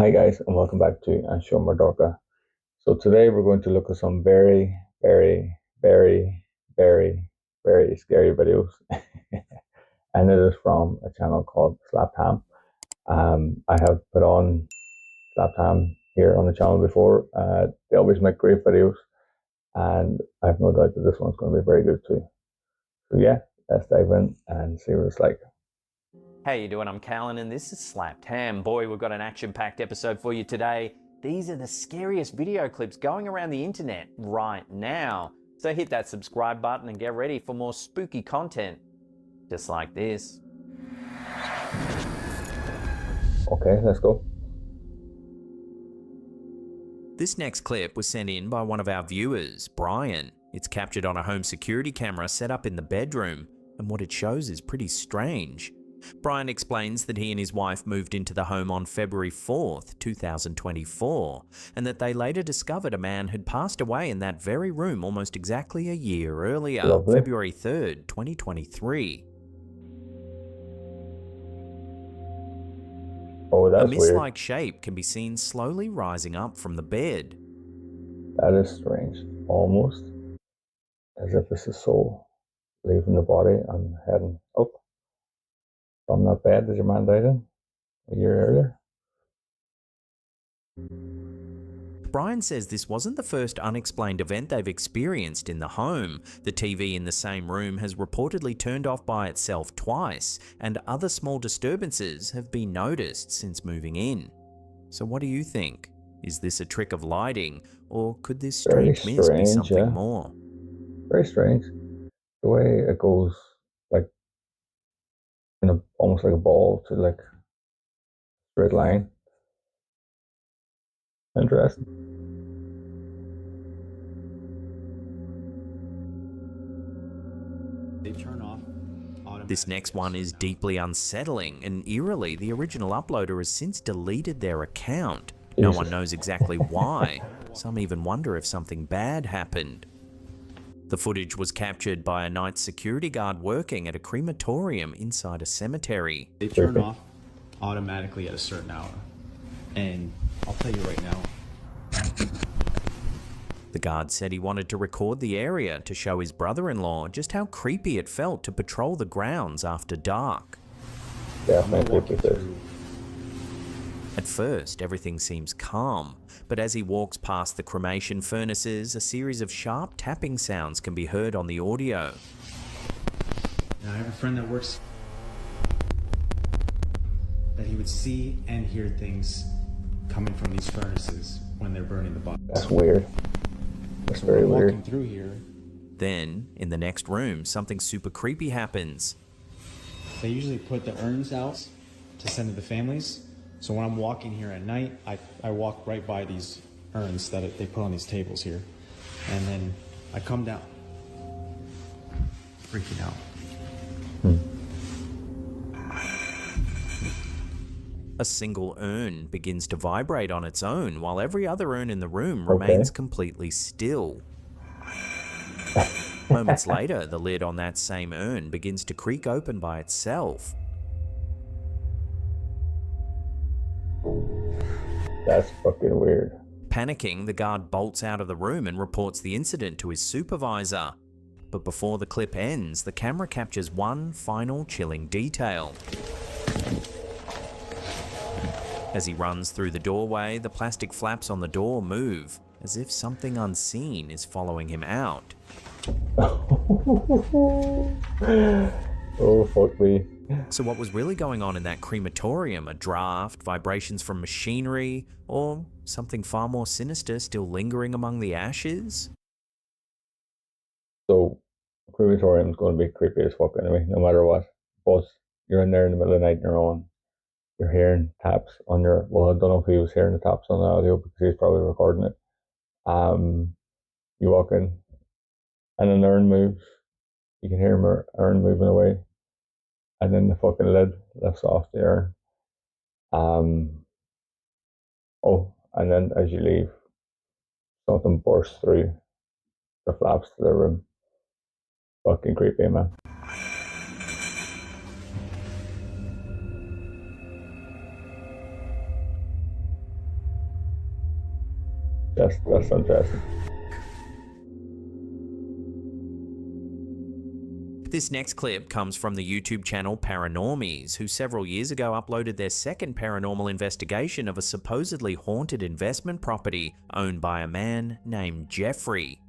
Hi guys, and welcome back to Seomra Dorcha. So today we're going to look at some very, very, very, very, very scary videos, and it is from a channel called Slapped Ham. I have put on Slapped Ham here on the channel before. They always make great videos, and I have no doubt that this one's going to be very good too. So yeah, let's dive in and see what it's like. How you doing? I'm Callan and this is Slapped Ham. Boy, we've got an action-packed episode for you today. These are the scariest video clips going around the internet right now. So hit that subscribe button and get ready for more spooky content, just like this. Okay, let's go. This next clip was sent in by one of our viewers, Brian. It's captured on a home security camera set up in the bedroom, and what it shows is pretty strange. Brian explains that he and his wife moved into the home on February 4th, 2024, and that they later discovered a man had passed away in that very room almost exactly a year earlier, Lovely. February 3rd, 2023. Oh, that's a weird. mist-like shape can be seen slowly rising up from the bed. That is strange. Almost as if it's a soul leaving the body and heading up from that bed that your man died in a year earlier. Brian says this wasn't the first unexplained event they've experienced in the home. The TV in the same room has reportedly turned off by itself twice, and other small disturbances have been noticed since moving in. So what do you think? Is this a trick of lighting, or could this strange mist be something more? Very strange. The way it goes, like, almost like a ball to like straight line. Interesting. They turn off. This next one is deeply unsettling, and eerily, the original uploader has since deleted their account. No one knows exactly why. Some even wonder if something bad happened. The footage was captured by a night security guard working at a crematorium inside a cemetery. They turn off automatically at a certain hour. And I'll tell you right now. The guard said he wanted to record the area to show his brother-in-law just how creepy it felt to patrol the grounds after dark. At first, everything seems calm, but as he walks past the cremation furnaces, a series of sharp tapping sounds can be heard on the audio. Now, I have a friend that works that he would see and hear things coming from these furnaces when they're burning the bodies. That's weird. That's very weird. Walking through here. Then, in the next room, something super creepy happens. They usually put the urns out to send to the families. So when I'm walking here at night, I walk right by these urns that they put on these tables here. And then I come down, freaking out. A single urn begins to vibrate on its own, while every other urn in the room remains completely still. Moments later, the lid on that same urn begins to creak open by itself. That's fucking weird. Panicking, the guard bolts out of the room and reports the incident to his supervisor. But before the clip ends, the camera captures one final chilling detail. As he runs through the doorway, the plastic flaps on the door move, as if something unseen is following him out. Oh, fuck me. So what was really going on in that crematorium? A draft, vibrations from machinery, or something far more sinister still lingering among the ashes? So, crematorium's going to be creepy as fuck anyway, no matter what. But you're in there in the middle of the night and you're hearing taps on your, well, I don't know if he was hearing the taps on the audio because he's probably recording it. You walk in and an urn moves. You can hear an urn moving away. And then the fucking lid lifts off the urn. Oh, and then as you leave, something bursts through the flaps to the room. Fucking creepy, man. That's interesting. This next clip comes from the YouTube channel Paranormies, who several years ago uploaded their second paranormal investigation of a supposedly haunted investment property owned by a man named Jeffrey.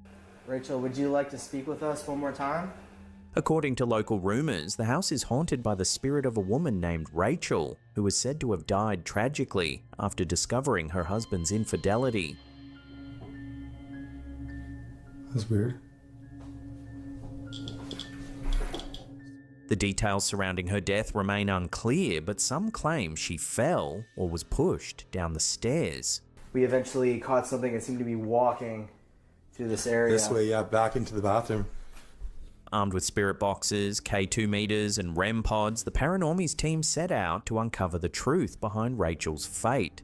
Rachel, would you like to speak with us one more time? According to local rumors, the house is haunted by the spirit of a woman named Rachel, who is said to have died tragically after discovering her husband's infidelity. That's weird. The details surrounding her death remain unclear, but some claim she fell or was pushed down the stairs. We eventually caught something that seemed to be walking through this area. This way, yeah, back into the bathroom. Armed with spirit boxes, K2 meters, and REM pods, the Paranormies team set out to uncover the truth behind Rachel's fate.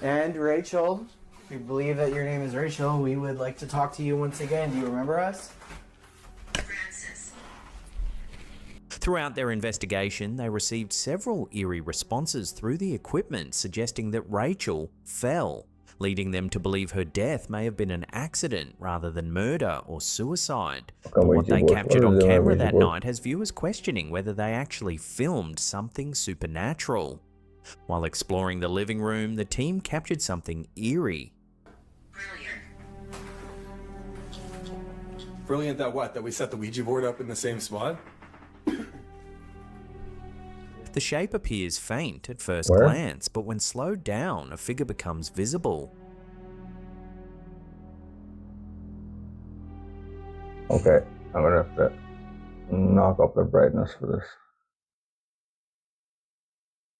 And Rachel, we believe that your name is Rachel. We would like to talk to you once again. Do you remember us? Francis. Throughout their investigation, they received several eerie responses through the equipment suggesting that Rachel fell, leading them to believe her death may have been an accident rather than murder or suicide. But what they captured on camera that night has viewers questioning whether they actually filmed something supernatural. While exploring the living room, the team captured something eerie. Brilliant. Brilliant that what? That we set the Ouija board up in the same spot? The shape appears faint at first glance, but when slowed down, a figure becomes visible. Okay, I'm gonna have to knock up the brightness for this.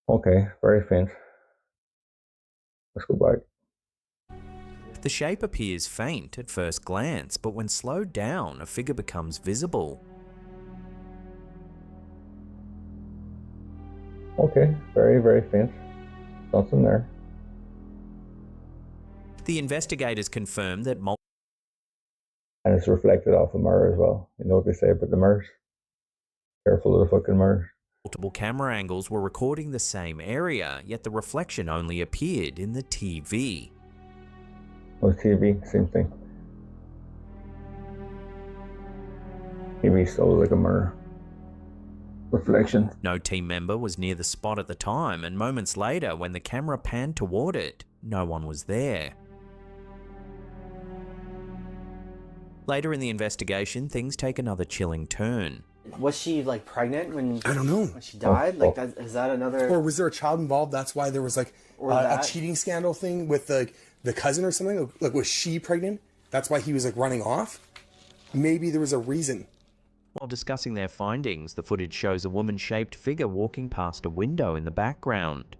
Okay, very faint. Let's go back. The shape appears faint at first glance, but when slowed down, a figure becomes visible. Okay, very, very faint. Nothing there. The investigators confirmed that And it's reflected off a mirror as well. You know what they say about the mirrors? Careful of the fucking mirrors. multiple camera angles were recording the same area, yet the reflection only appeared in the TV. Well, TV, same thing. TV still like a mirror. Reflection. No team member was near the spot at the time, and moments later, when the camera panned toward it, no one was there. Later in the investigation, things take another chilling turn. Was she like pregnant when I don't know. when she died? Like that, is that another? Or was there a child involved? That's why there was like a cheating scandal thing with the cousin or something. Like, was she pregnant? That's why he was like running off. Maybe there was a reason. While discussing their findings, the footage shows a woman-shaped figure walking past a window in the background.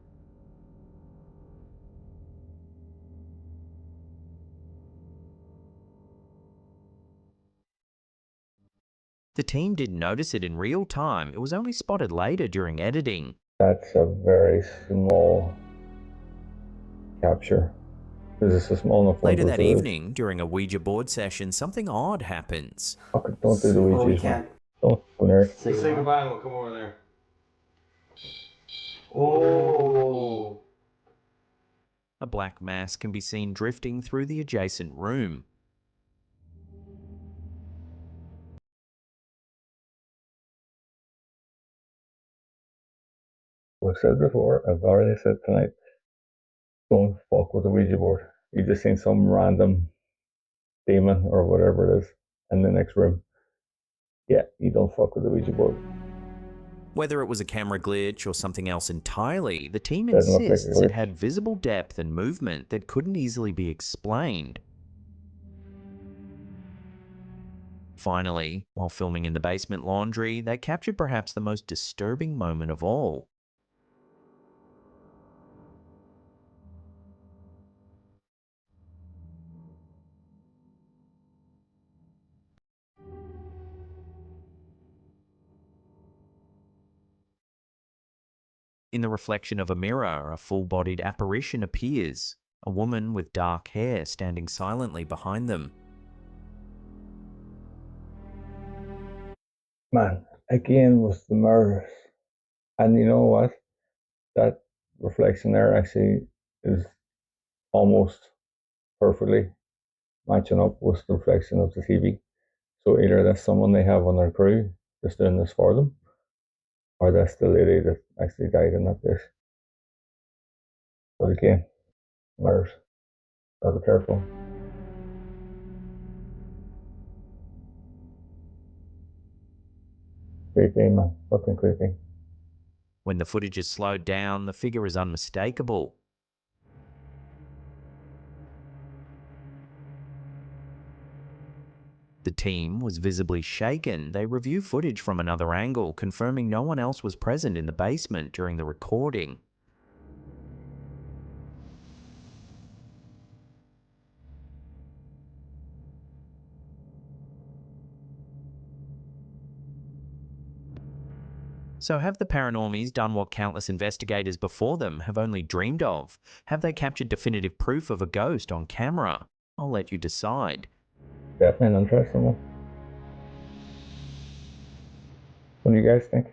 The team didn't notice it in real time. It was only spotted later during editing. That's a very small capture. Is this a small enough one? Later that evening, during a Ouija board session, something odd happens. Okay, don't do the Oh, we Ouija. can't. Don't go there. Say goodbye and we'll come over there. Oh. A black mass can be seen drifting through the adjacent room. I've said before, I've already said tonight, don't fuck with the Ouija board. You just seen some random demon or whatever it is in the next room. Yeah, you don't fuck with the Ouija board. Whether it was a camera glitch or something else entirely, the team Doesn't look like a insists it glitch. had visible depth and movement that couldn't easily be explained. Finally, while filming in the basement laundry, they captured perhaps the most disturbing moment of all. In the reflection of a mirror, a full-bodied apparition appears, a woman with dark hair standing silently behind them. Man, again with the mirrors. And you know what? That reflection there actually is almost perfectly matching up with the reflection of the TV. So either that's someone they have on their crew that's doing this for them, or that's the lady that actually died in that place. But again, mirrors. Gotta be careful. Creepy, man. Fucking creepy. When the footage is slowed down, the figure is unmistakable. The team was visibly shaken. They review footage from another angle, confirming no one else was present in the basement during the recording. So have the paranormies done what countless investigators before them have only dreamed of? Have they captured definitive proof of a ghost on camera? I'll let you decide. Definitely an interesting one. What do you guys think?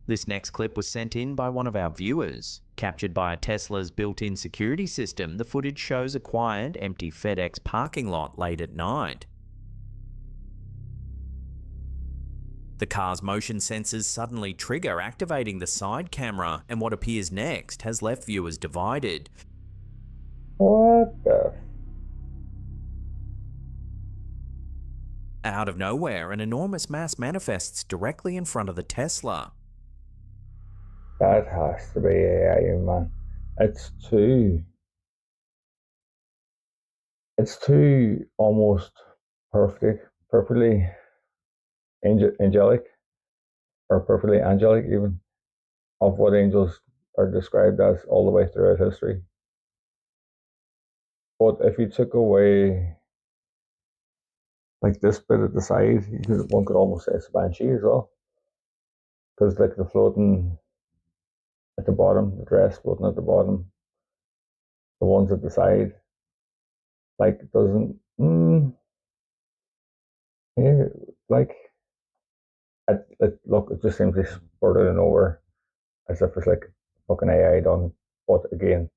This next clip was sent in by one of our viewers. Captured by a Tesla's built-in security system, the footage shows a quiet, empty FedEx parking lot late at night. The car's motion sensors suddenly trigger, activating the side camera, and what appears next has left viewers divided. What the? Out of nowhere, an enormous mass manifests directly in front of the Tesla. That has to be AI, man. It's too. It's too almost perfectly angelic, or perfectly angelic, even, of what angels are described as all the way throughout history. But if you took away like this bit at the side, one could almost say it's a banshee as well, because like the floating at the bottom, the dress floating at the bottom, the ones at the side, like doesn't. Yeah, like look, it just seems to spurt out of nowhere, as if it's like fucking AI done. But again,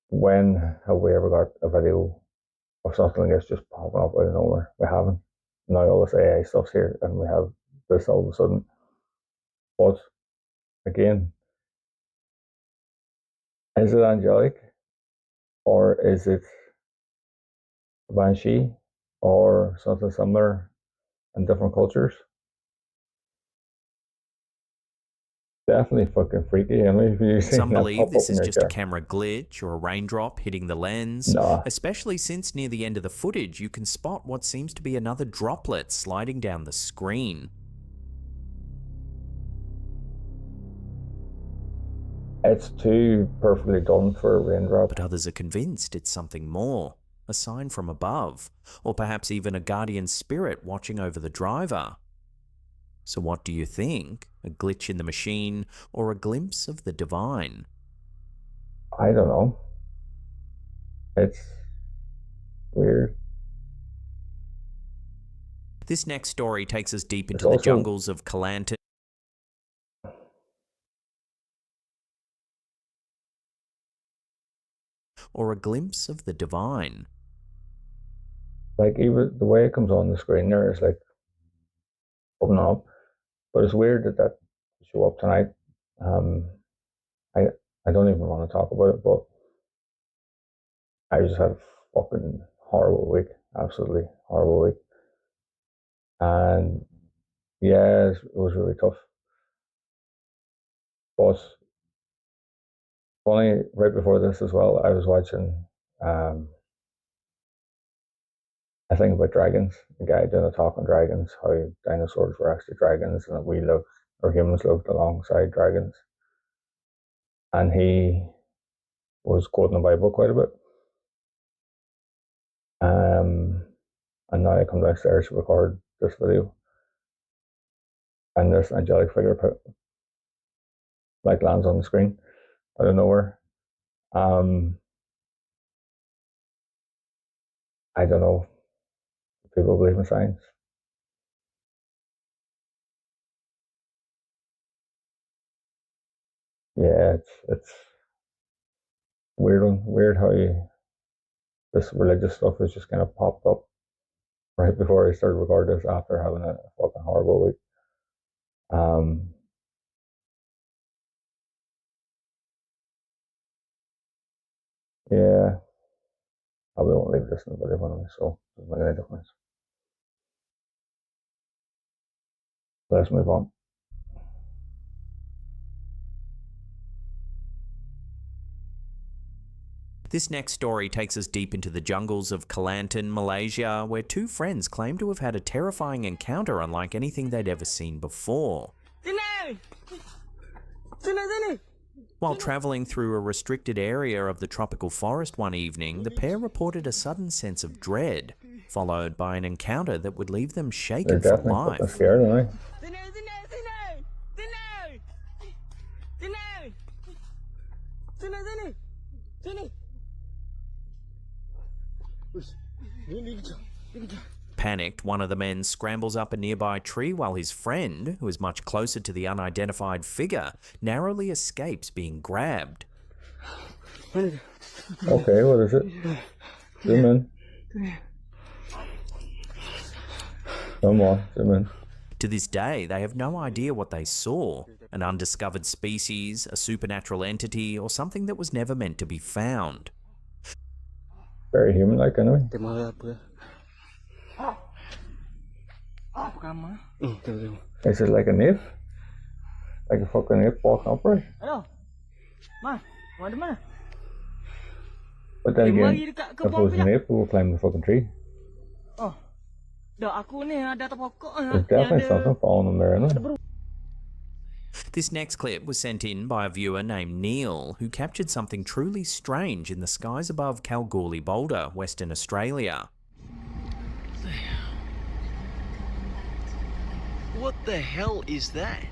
when have we ever got a video of something that's just popping up out of nowhere? We haven't. Now all this AI stuff's here, and we have this all of a sudden. But again, is it angelic, or is it a banshee, or something similar in different cultures? Definitely fucking freaky. I mean, if you seen Some that believe pop up this in is your just a car, camera glitch or a raindrop hitting the lens, nah, especially since near the end of the footage you can spot what seems to be another droplet sliding down the screen. it's too perfectly done for a raindrop. But others are convinced it's something more, a sign from above, or perhaps even a guardian spirit watching over the driver. So what do you think? A glitch in the machine or a glimpse of the divine? I don't know. It's weird. This next story takes us deep It's into the also, jungles of Kelantan, or a glimpse of the divine. like, even the way it comes on the screen there is like opening up, but it's weird that that show up tonight. Um, I I don't even want to talk about it, but I just had a fucking horrible week, absolutely horrible week, and yeah, it was really tough. But funny, right before this as well, I was watching um a thing about dragons. A guy doing a talk on dragons, how dinosaurs were actually dragons, and that we lived, or humans lived alongside dragons. And he was quoting the Bible quite a bit. Um, and now I come downstairs to record this video, and this angelic figure like lands on the screen out of nowhere. Um, I don't know if people believe in science. Yeah, it's weird how this religious stuff has just kind of popped up right before I started recording this after having a fucking horrible week. Um, yeah, probably won't leave this in the video anyway, so it doesn't make any difference. Let's move on. This next story takes us deep into the jungles of Kelantan, Malaysia, where two friends claim to have had a terrifying encounter unlike anything they'd ever seen before. While travelling through a restricted area of the tropical forest one evening, the pair reported a sudden sense of dread, followed by an encounter that would leave them They're shaken for definitely fucking life. scared, aren't Panicked, one of the men scrambles up a nearby tree while his friend, who is much closer to the unidentified figure, narrowly escapes being grabbed. they? Okay, what is it? Zoom in. Come on, zoom in. To this day, they have no idea what they saw, an undiscovered species, a supernatural entity, or something that was never meant to be found. Very human-like, anyway. Is it like an ape? Like a fucking ape walking upright? But then again, if it was an ape, we would climb the fucking tree. There's definitely something following them there, isn't there? This next clip was sent in by a viewer named Neil, who captured something truly strange in the skies above Kalgoorlie Boulder, Western Australia. What the hell is that?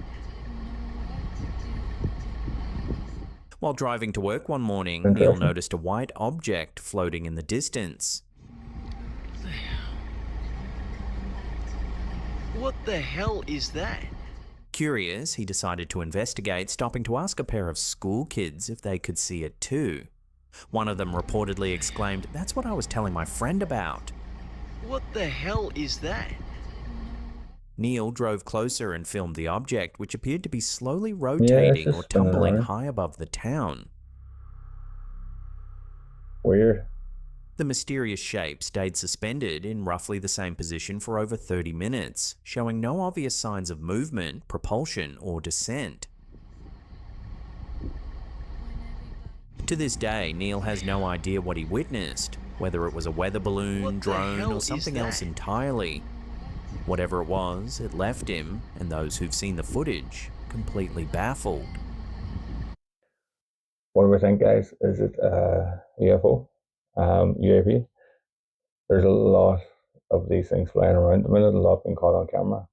While driving to work one morning, Neil noticed a white object floating in the distance. What the hell is that? Curious, he decided to investigate, stopping to ask a pair of school kids if they could see it too. One of them reportedly exclaimed, "That's what I was telling my friend about." What the hell is that? Neil drove closer and filmed the object, which appeared to be slowly rotating or tumbling high above the town. Weird. The mysterious shape stayed suspended in roughly the same position for over 30 minutes, showing no obvious signs of movement, propulsion, or descent. To this day, Neil has no idea what he witnessed, whether it was a weather balloon, drone, or something else entirely. Whatever it was, it left him, and those who've seen the footage, completely baffled. What do we think, guys? Is it UFO? UAP? There's a lot of these things flying around at the minute, a lot being caught on camera.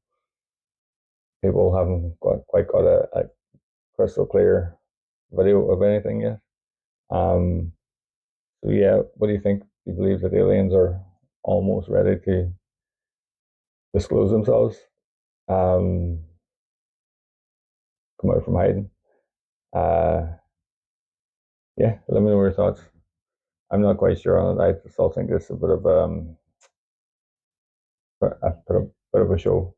People haven't quite got a crystal clear video of anything yet. So yeah, what do you think? Do you believe that aliens are almost ready to disclose themselves? Come out from hiding? Yeah, let me know your thoughts. I'm not quite sure on it. I still think it's a bit of a show,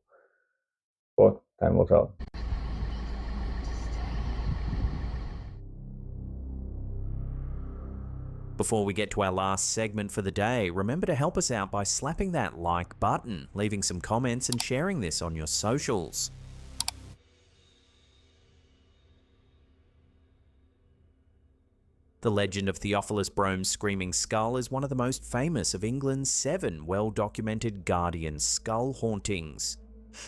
but time will tell. Before we get to our last segment for the day, remember to help us out by slapping that like button, leaving some comments and sharing this on your socials. The legend of Theophilus Brome's Screaming Skull is one of the most famous of England's 7 well-documented guardian skull hauntings.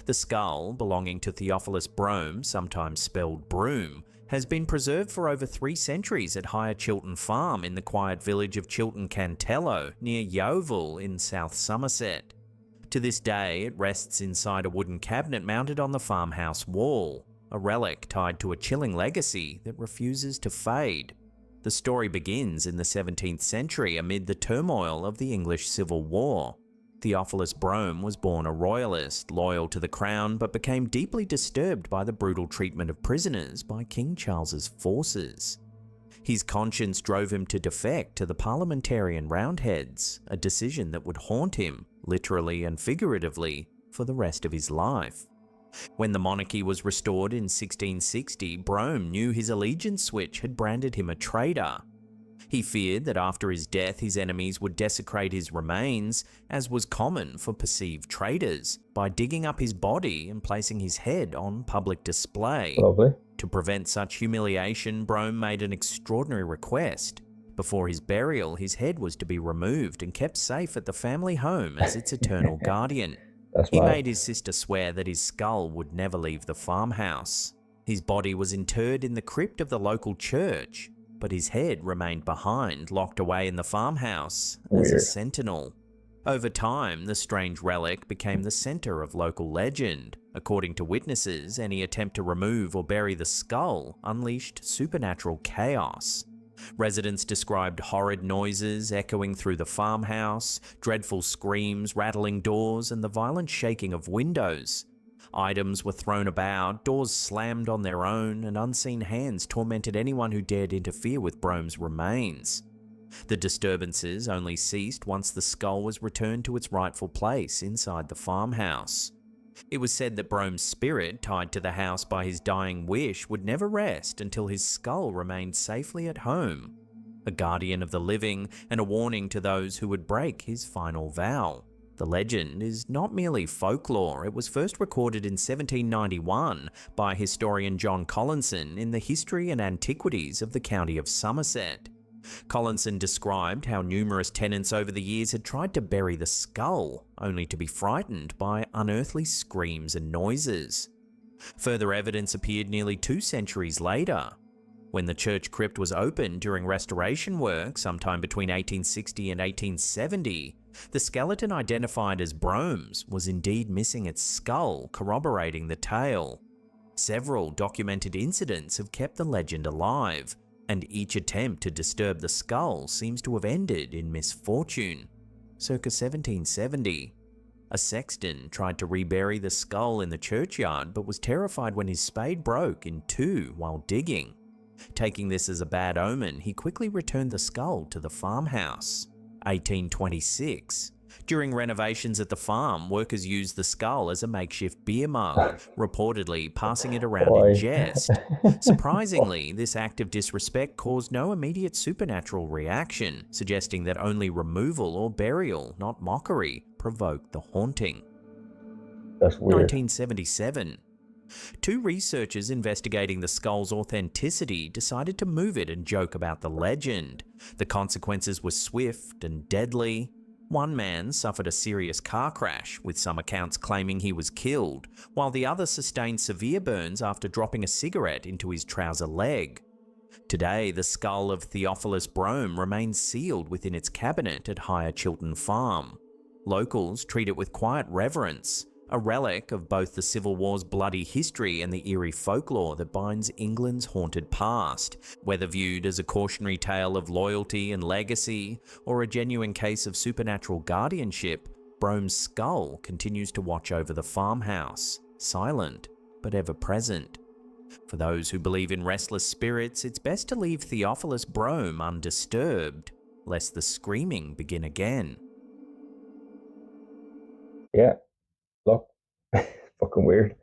The skull, belonging to Theophilus Brome, sometimes spelled Broom, has been preserved for over 3 centuries at Higher Chiltern Farm in the quiet village of Chiltern Cantello, near Yeovil in South Somerset. To this day, it rests inside a wooden cabinet mounted on the farmhouse wall, a relic tied to a chilling legacy that refuses to fade. The story begins in the 17th century amid the turmoil of the English Civil War. Theophilus Brome was born a royalist, loyal to the crown, but became deeply disturbed by the brutal treatment of prisoners by King Charles's forces. His conscience drove him to defect to the parliamentarian Roundheads, a decision that would haunt him, literally and figuratively, for the rest of his life. When the monarchy was restored in 1660, Brome knew his allegiance switch had branded him a traitor. He feared that after his death his enemies would desecrate his remains, as was common for perceived traitors, by digging up his body and placing his head on public display. Lovely. To prevent such humiliation, Brome made an extraordinary request. Before his burial, his head was to be removed and kept safe at the family home as its eternal guardian. He made his sister swear that his skull would never leave the farmhouse. His body was interred in the crypt of the local church, but his head remained behind, locked away in the farmhouse as a sentinel. Over time, the strange relic became the center of local legend. According to witnesses, any attempt to remove or bury the skull unleashed supernatural chaos. Residents described horrid noises echoing through the farmhouse, dreadful screams rattling doors, and the violent shaking of windows. Items were thrown about, doors slammed on their own, and unseen hands tormented anyone who dared interfere with Brome's remains. The disturbances only ceased once the skull was returned to its rightful place inside the farmhouse. It was said that Brome's spirit, tied to the house by his dying wish, would never rest until his skull remained safely at home, a guardian of the living and a warning to those who would break his final vow. The legend is not merely folklore. It was first recorded in 1791 by historian John Collinson in the History and Antiquities of the County of Somerset. Collinson described how numerous tenants over the years had tried to bury the skull, only to be frightened by unearthly screams and noises. Further evidence appeared nearly 2 centuries later. When the church crypt was opened during restoration work sometime between 1860 and 1870, the skeleton identified as Brome's was indeed missing its skull, corroborating the tale. Several documented incidents have kept the legend alive, and each attempt to disturb the skull seems to have ended in misfortune. Circa 1770, a sexton tried to rebury the skull in the churchyard but was terrified when his spade broke in 2 while digging. Taking this as a bad omen, he quickly returned the skull to the farmhouse. 1826. During renovations at the farm, workers used the skull as a makeshift beer mug, reportedly passing it around in jest. Surprisingly, this act of disrespect caused no immediate supernatural reaction, suggesting that only removal or burial, not mockery, provoked the haunting. That's weird. 1977. 2 researchers investigating the skull's authenticity decided to move it and joke about the legend. The consequences were swift and deadly. One man suffered a serious car crash, with some accounts claiming he was killed, while the other sustained severe burns after dropping a cigarette into his trouser leg. Today, the skull of Theophilus Brome remains sealed within its cabinet at Higher Chiltern Farm. Locals treat it with quiet reverence, a relic of both the Civil War's bloody history and the eerie folklore that binds England's haunted past, whether viewed as a cautionary tale of loyalty and legacy, or a genuine case of supernatural guardianship. Brome's skull continues to watch over the farmhouse, silent but ever present. For those who believe in restless spirits, it's best to leave Theophilus Brome undisturbed, lest the screaming begin again. Yeah. Look, fucking weird.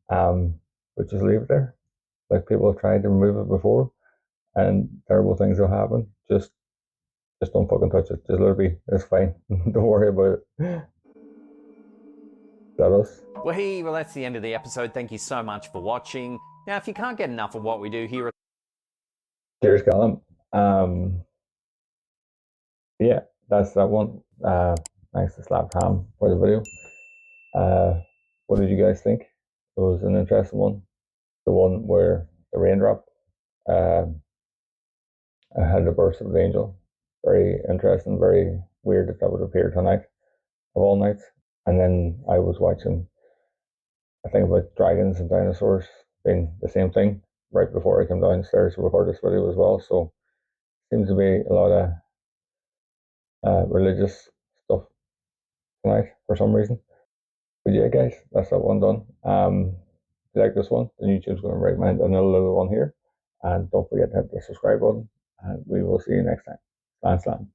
But just leave it there. Like, people have tried to remove it before, and terrible things have happened. Just don't fucking touch it. Just let it be. It's fine. Don't worry about it. Is that us? Well, that's the end of the episode. Thank you so much for watching. Now, if you can't get enough of what we do here, Cheers, Callum. Yeah, that's that one. Thanks to Slap Ham for the video. What did you guys think? It was an interesting one. The one where the raindrop had the burst of the angel. Very interesting, very weird that would appear tonight of all nights. And then I was watching a thing about dragons and dinosaurs being the same thing right before I came downstairs to record this video as well. So seems to be a lot of religious stuff tonight for some reason. But yeah, guys, that's that one done. If you like this one, then YouTube's going to recommend another little one here. And don't forget to hit the subscribe button. And we will see you next time. Slam, slam.